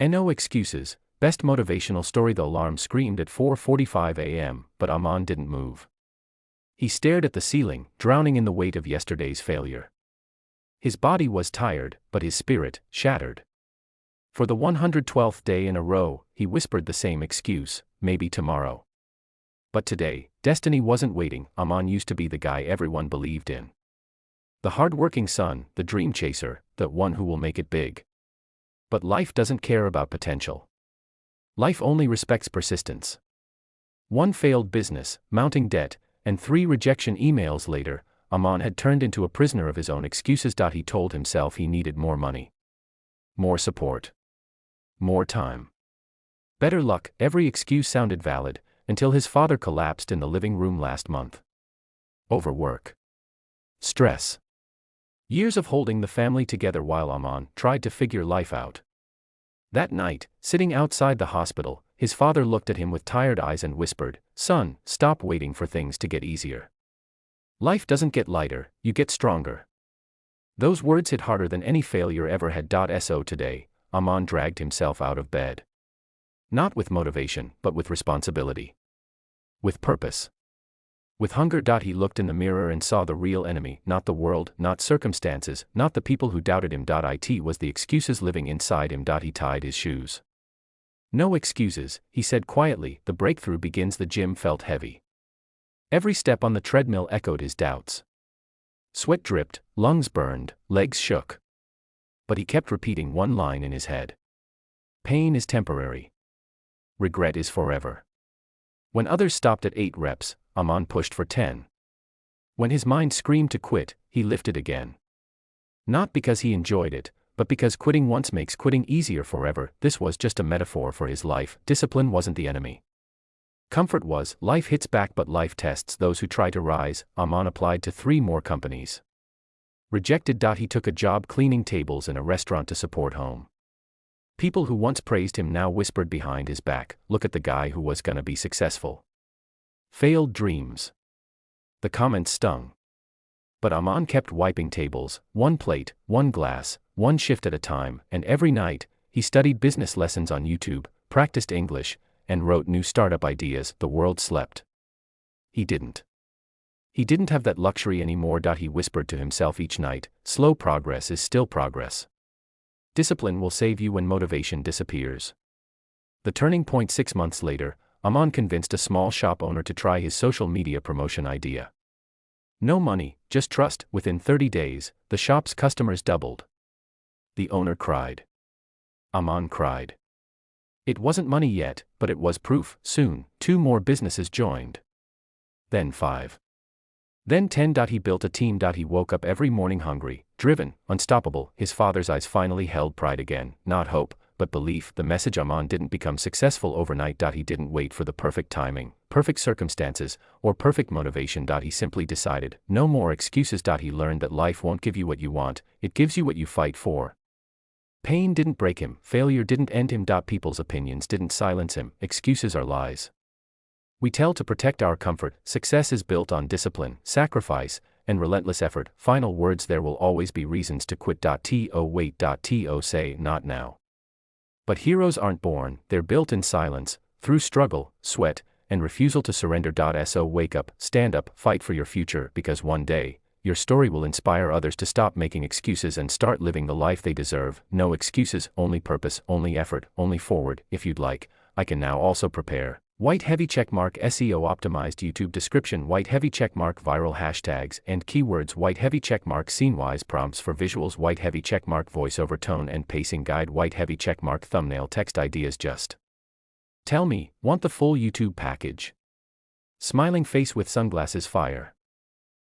No excuses. Best motivational story. The alarm screamed at 4:45 a.m., but Aman didn't move. He stared at the ceiling, drowning in the weight of yesterday's failure. His body was tired, but his spirit, shattered. For the 112th day in a row, he whispered the same excuse, maybe tomorrow. But today, destiny wasn't waiting. Aman used to be the guy everyone believed in. The hard-working son, the dream chaser, the one who will make it big. But life doesn't care about potential. Life only respects persistence. One failed business, mounting debt, and 3 rejection emails later, Aman had turned into a prisoner of his own excuses. He told himself he needed more money, more support, more time, better luck. Every excuse sounded valid, until his father collapsed in the living room last month. Overwork. Stress. Years of holding the family together while Aman tried to figure life out. That night, sitting outside the hospital, his father looked at him with tired eyes and whispered, "Son, stop waiting for things to get easier. Life doesn't get lighter, you get stronger." Those words hit harder than any failure ever had. So today, Aman dragged himself out of bed. Not with motivation, but with responsibility. With purpose. With hunger. He looked in the mirror and saw the real enemy, not the world, not circumstances, not the people who doubted him. It was the excuses living inside him. He tied his shoes. "No excuses," he said quietly. "The breakthrough begins." The gym felt heavy. Every step on the treadmill echoed his doubts. Sweat dripped, lungs burned, legs shook. But he kept repeating one line in his head. Pain is temporary. Regret is forever. When others stopped at 8 reps, Aman pushed for 10. When his mind screamed to quit, he lifted again. Not because he enjoyed it, but because quitting once makes quitting easier forever. This was just a metaphor for his life. Discipline wasn't the enemy. Comfort was. Life hits back, but life tests those who try to rise. Aman applied to 3 more companies. Rejected. He took a job cleaning tables in a restaurant to support home. People who once praised him now whispered behind his back, "Look at the guy who was gonna be successful." Failed dreams. The comments stung. But Aman kept wiping tables, one plate, one glass, one shift at a time, and every night, he studied business lessons on YouTube, practiced English, and wrote new startup ideas. The world slept. He didn't. He didn't have that luxury anymore. He whispered to himself each night, "Slow progress is still progress. Discipline will save you when motivation disappears." The turning point. 6 months later, Aman convinced a small shop owner to try his social media promotion idea. No money, just trust. Within 30 days, the shop's customers doubled. The owner cried. Aman cried. It wasn't money yet, but it was proof. Soon, 2 more businesses joined. Then 5. Then 10. He built a team. He woke up every morning hungry, driven, unstoppable. His father's eyes finally held pride again, not hope, but belief. The message. Aman didn't become successful overnight. He didn't wait for the perfect timing, perfect circumstances, or perfect motivation. He simply decided, no more excuses. He learned that life won't give you what you want, it gives you what you fight for. Pain didn't break him, failure didn't end him. People's opinions didn't silence him, excuses are lies. We tell to protect our comfort. Success is built on discipline, sacrifice, and relentless effort. Final words. There will always be reasons to quit. Wait. Say not now. But heroes aren't born, they're built in silence, through struggle, sweat, and refusal to surrender. So wake up, stand up, fight for your future, because one day, your story will inspire others to stop making excuses and start living the life they deserve. No excuses, only purpose, only effort, only forward. If you'd like, I can now also prepare. White heavy checkmark SEO optimized YouTube description. White heavy checkmark viral hashtags and keywords. White heavy checkmark scene-wise prompts for visuals. White heavy checkmark voiceover tone and pacing guide. White heavy checkmark thumbnail text ideas. Just tell me, want the full YouTube package? Smiling face with sunglasses. Fire.